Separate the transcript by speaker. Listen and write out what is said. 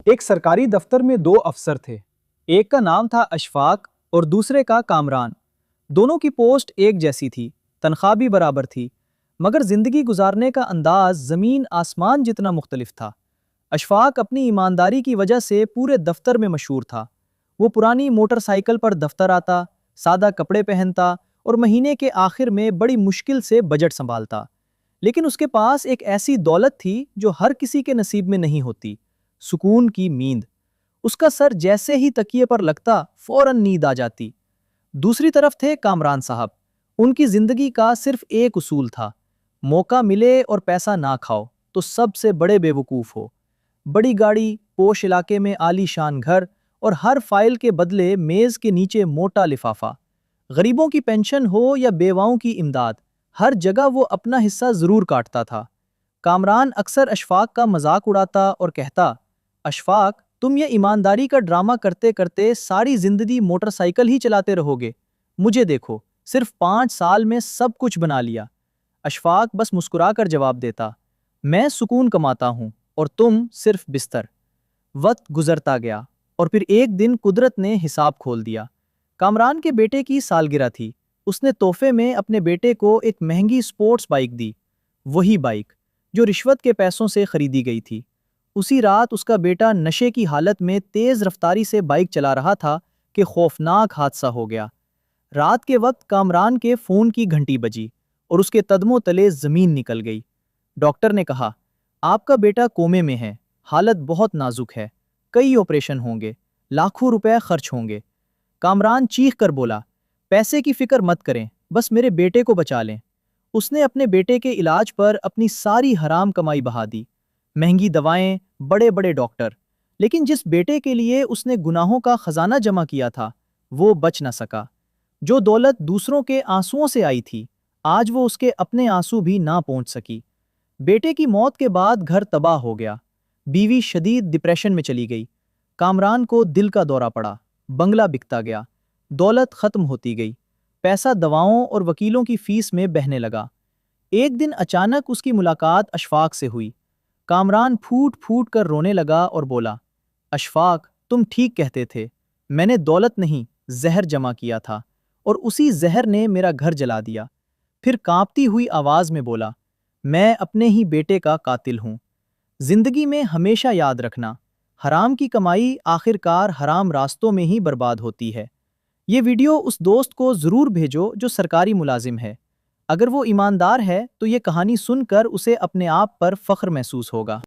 Speaker 1: ایک سرکاری دفتر میں دو افسر تھے۔ ایک کا نام تھا اشفاق اور دوسرے کا کامران۔ دونوں کی پوسٹ ایک جیسی تھی، تنخواہ بھی برابر تھی، مگر زندگی گزارنے کا انداز زمین آسمان جتنا مختلف تھا۔ اشفاق اپنی ایمانداری کی وجہ سے پورے دفتر میں مشہور تھا۔ وہ پرانی موٹر سائیکل پر دفتر آتا، سادہ کپڑے پہنتا اور مہینے کے آخر میں بڑی مشکل سے بجٹ سنبھالتا۔ لیکن اس کے پاس ایک ایسی دولت تھی جو ہر کسی کے نصیب میں نہیں ہوتی: سکون کی نیند۔ اس کا سر جیسے ہی تکیے پر لگتا فوراً نیند آ جاتی۔ دوسری طرف تھے کامران صاحب۔ ان کی زندگی کا صرف ایک اصول تھا: موقع ملے اور پیسہ نہ کھاؤ تو سب سے بڑے بے وقوف ہو۔ بڑی گاڑی، پوش علاقے میں عالی شان گھر اور ہر فائل کے بدلے میز کے نیچے موٹا لفافہ۔ غریبوں کی پینشن ہو یا بیواؤں کی امداد، ہر جگہ وہ اپنا حصہ ضرور کاٹتا تھا۔ کامران اکثر اشفاق کا مذاق اڑاتا اور کہتا: اشفاق، تم یہ ایمانداری کا ڈرامہ کرتے کرتے ساری زندگی موٹر سائیکل ہی چلاتے رہو گے، مجھے دیکھو، صرف 5 سال میں سب کچھ بنا لیا۔ اشفاق بس مسکرا کر جواب دیتا: میں سکون کماتا ہوں اور تم صرف بستر۔ وقت گزرتا گیا اور پھر ایک دن قدرت نے حساب کھول دیا۔ کامران کے بیٹے کی سالگرہ تھی۔ اس نے تحفے میں اپنے بیٹے کو ایک مہنگی سپورٹس بائک دی، وہی بائک جو رشوت کے پیسوں سے خریدی گئی تھی۔ اسی رات اس کا بیٹا نشے کی حالت میں تیز رفتاری سے بائک چلا رہا تھا کہ خوفناک حادثہ ہو گیا۔ رات کے وقت کامران کے فون کی گھنٹی بجی اور اس کے قدموں تلے زمین نکل گئی۔ ڈاکٹر نے کہا: آپ کا بیٹا کومے میں ہے، حالت بہت نازک ہے، کئی آپریشن ہوں گے، لاکھوں روپے خرچ ہوں گے۔ کامران چیخ کر بولا: پیسے کی فکر مت کریں، بس میرے بیٹے کو بچا لیں۔ اس نے اپنے بیٹے کے علاج پر اپنی ساری حرام کمائی بہا دی، مہنگی دوائیں، بڑے بڑے ڈاکٹر، لیکن جس بیٹے کے لیے اس نے گناہوں کا خزانہ جمع کیا تھا وہ بچ نہ سکا۔ جو دولت دوسروں کے آنسوؤں سے آئی تھی، آج وہ اس کے اپنے آنسو بھی نہ پہنچ سکی۔ بیٹے کی موت کے بعد گھر تباہ ہو گیا، بیوی شدید ڈپریشن میں چلی گئی، کامران کو دل کا دورہ پڑا، بنگلہ بکتا گیا، دولت ختم ہوتی گئی، پیسہ دواؤں اور وکیلوں کی فیس میں بہنے لگا۔ ایک دن اچانک اس کی ملاقات اشفاق سے ہوئی۔ کامران پھوٹ پھوٹ کر رونے لگا اور بولا: اشفاق، تم ٹھیک کہتے تھے، میں نے دولت نہیں، زہر جمع کیا تھا، اور اسی زہر نے میرا گھر جلا دیا۔ پھر کانپتی ہوئی آواز میں بولا: میں اپنے ہی بیٹے کا قاتل ہوں۔ زندگی میں ہمیشہ یاد رکھنا، حرام کی کمائی آخر کار حرام راستوں میں ہی برباد ہوتی ہے۔ یہ ویڈیو اس دوست کو ضرور بھیجو جو سرکاری ملازم ہے۔ اگر وہ ایماندار ہے تو یہ کہانی سن کر اسے اپنے آپ پر فخر محسوس ہوگا۔